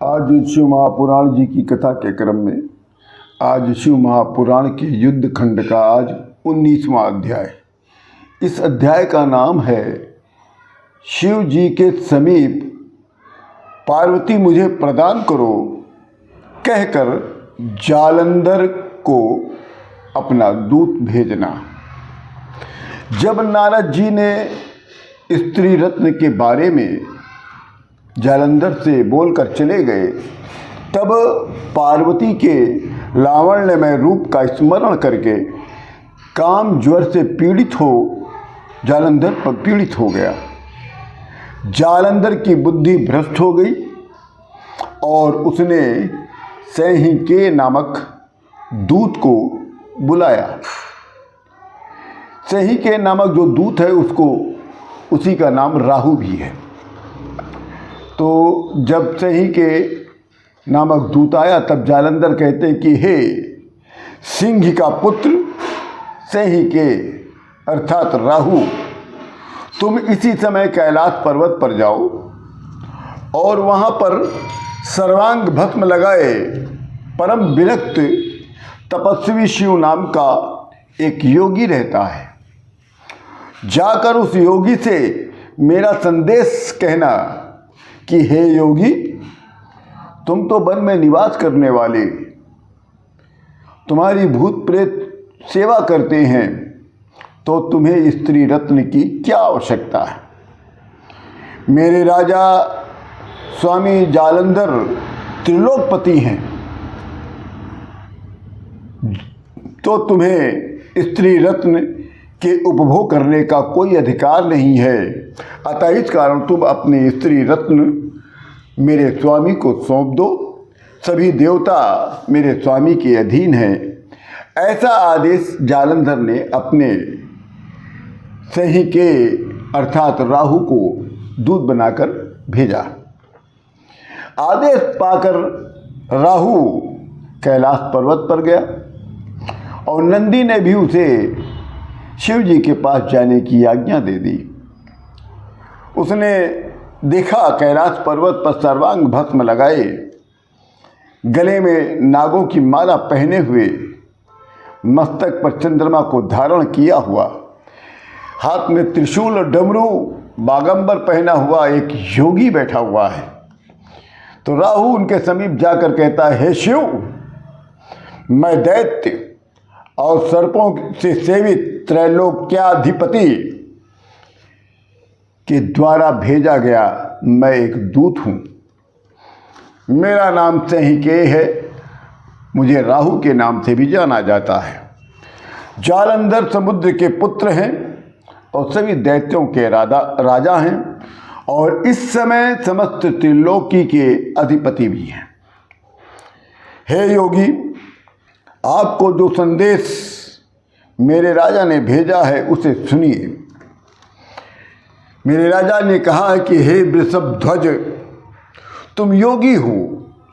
आज शिव महापुराण जी की कथा के क्रम में आज शिव महापुराण के युद्ध खंड का आज 19वां अध्याय। इस अध्याय का नाम है शिव जी के समीप पार्वती मुझे प्रदान करो कहकर जालंधर को अपना दूत भेजना। जब नारद जी ने स्त्री रत्न के बारे में जालंधर से बोलकर चले गए, तब पार्वती के लावण्यमय रूप का स्मरण करके काम ज्वर से पीड़ित हो जालंधर पर पीड़ित हो गया। जालंधर की बुद्धि भ्रष्ट हो गई और उसने सैहिके नामक दूत को बुलाया। सैहिके नामक जो दूत है उसको उसी का नाम राहु भी है। तो जब सैहिके नामक दूत आया तब जालंधर कहते हैं कि हे सिंह का पुत्र सैहिके अर्थात राहु, तुम इसी समय कैलाश पर्वत पर जाओ और वहाँ पर सर्वांग भस्म लगाए परम विरक्त तपस्वी शिव नाम का एक योगी रहता है। जाकर उस योगी से मेरा संदेश कहना कि हे योगी, तुम तो वन में निवास करने वाले, तुम्हारी भूत प्रेत सेवा करते हैं, तो तुम्हें स्त्री रत्न की क्या आवश्यकता है। मेरे राजा स्वामी जालंधर त्रिलोकपति हैं, तो तुम्हें स्त्री रत्न के उपभोग करने का कोई अधिकार नहीं है। अतः इस कारण तुम अपनी स्त्री रत्न मेरे स्वामी को सौंप दो। सभी देवता मेरे स्वामी के अधीन हैं। ऐसा आदेश जालंधर ने अपने सैहिके अर्थात राहु को दूत बनाकर भेजा। आदेश पाकर राहु कैलाश पर्वत पर गया और नंदी ने भी उसे शिव जी के पास जाने की आज्ञा दे दी। उसने देखा कैलाश पर्वत पर सर्वांग भस्म लगाए, गले में नागों की माला पहने हुए, मस्तक पर चंद्रमा को धारण किया हुआ, हाथ में त्रिशूल और डमरू बागंबर पहना हुआ एक योगी बैठा हुआ है। तो राहु उनके समीप जाकर कहता है, हे शिव, मैं दैत्य और सर्पों से सेवित त्रैलोक्याधिपति के द्वारा भेजा गया मैं एक दूत हूँ। मेरा नाम सैहिके है, मुझे राहु के नाम से भी जाना जाता है। जालंधर समुद्र के पुत्र हैं और सभी दैत्यों के राजा हैं और इस समय समस्त त्रिलोकी के अधिपति भी हैं। हे योगी, आपको जो संदेश मेरे राजा ने भेजा है उसे सुनिए। मेरे राजा ने कहा है कि हे वृषभ ध्वज, तुम योगी हो,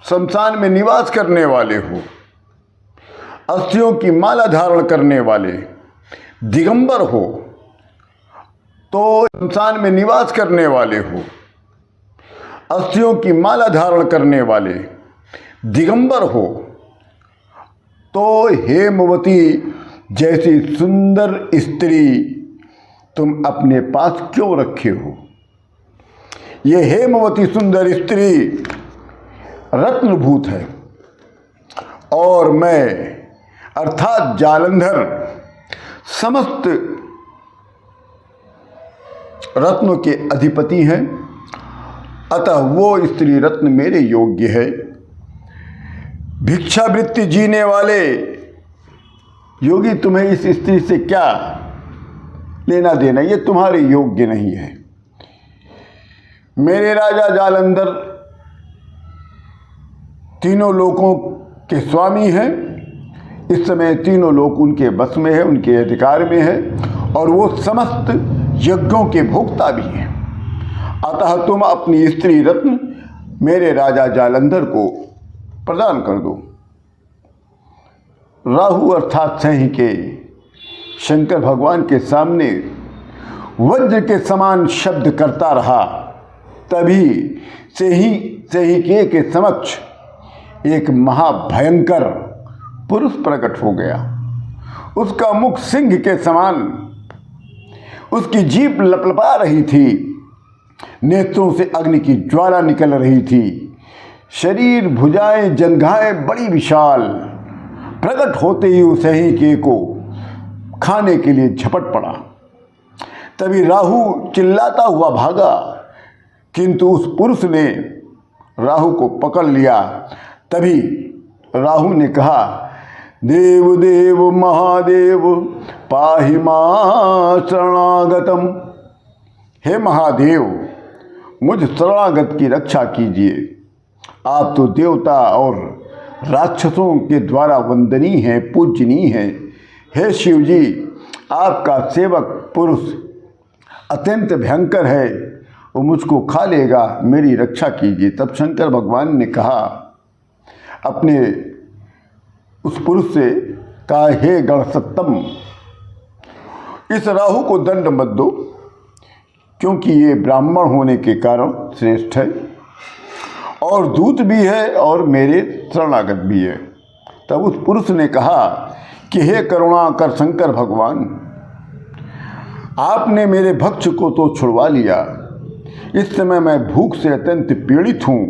शमशान में निवास करने वाले हो, अस्थियों की माला धारण करने वाले, दिगंबर हो, तो शमशान में निवास करने वाले हो, अस्थियों की माला धारण करने वाले, दिगंबर हो, तो हेमवती जैसी सुंदर स्त्री तुम अपने पास क्यों रखे हो। ये हेमवती सुंदर स्त्री रत्नभूत है और मैं अर्थात जालंधर समस्त रत्नों के अधिपति हैं। अतः वो स्त्री रत्न मेरे योग्य है। भिक्षावृत्ति जीने वाले योगी, तुम्हें इस स्त्री से क्या लेना देना, ये तुम्हारे योग्य नहीं है। मेरे राजा जालंधर तीनों लोकों के स्वामी हैं। इस समय तीनों लोक उनके बस में है, उनके अधिकार में है और वो समस्त यज्ञों के भोक्ता भी हैं। अतः तुम अपनी स्त्री रत्न मेरे राजा जालंधर को प्रदान कर दो। राहु अर्थात सैहिके शंकर भगवान के सामने वज्र के समान शब्द करता रहा तभी सेहिके के समक्ष एक महाभयंकर पुरुष प्रकट हो गया। उसका मुख सिंह के समान, उसकी जीभ लपलपा रही थी, नेत्रों से अग्नि की ज्वाला निकल रही थी, शरीर, भुजाएं, जंघाएं बड़ी विशाल। प्रकट होते ही उस सेहिके को खाने के लिए झपट पड़ा। तभी राहु चिल्लाता हुआ भागा, किंतु उस पुरुष ने राहु को पकड़ लिया। तभी राहु ने कहा, देव देव महादेव पाहि मां शरणागतम। हे महादेव, मुझ शरणागत की रक्षा कीजिए। आप तो देवता और राक्षसों के द्वारा वंदनीय हैं, पूजनीय हैं। हे शिव जी, आपका सेवक पुरुष अत्यंत भयंकर है, वो मुझको खा लेगा, मेरी रक्षा कीजिए। तब शंकर भगवान ने कहा, अपने उस पुरुष से कहा, हे गणसत्तम, इस राहु को दंड मत दो, क्योंकि ये ब्राह्मण होने के कारण श्रेष्ठ है और दूत भी है और मेरे शरणागत भी है। तब उस पुरुष ने कहा कि हे करुणा कर शंकर भगवान, आपने मेरे भक्ष को तो छुड़वा लिया, इस समय मैं भूख से अत्यंत पीड़ित हूँ,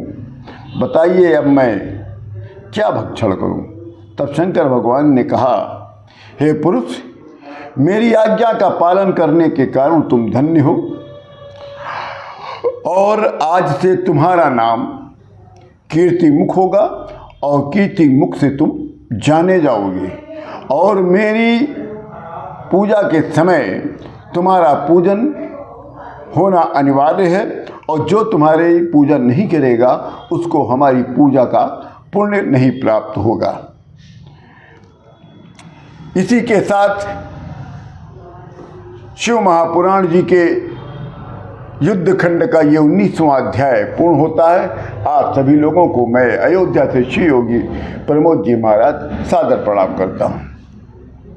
बताइए अब मैं क्या भक्षण करूँ। तब शंकर भगवान ने कहा, हे पुरुष, मेरी आज्ञा का पालन करने के कारण तुम धन्य हो और आज से तुम्हारा नाम कीर्ति मुख होगा और कीर्ति मुख से तुम जाने जाओगे और मेरी पूजा के समय तुम्हारा पूजन होना अनिवार्य है और जो तुम्हारे पूजा नहीं करेगा उसको हमारी पूजा का पुण्य नहीं प्राप्त होगा। इसी के साथ शिव महापुराण जी के युद्ध खंड का ये 19वां अध्याय पूर्ण होता है। आप सभी लोगों को मैं अयोध्या से श्री योगी प्रमोद जी महाराज सादर प्रणाम करता हूँ।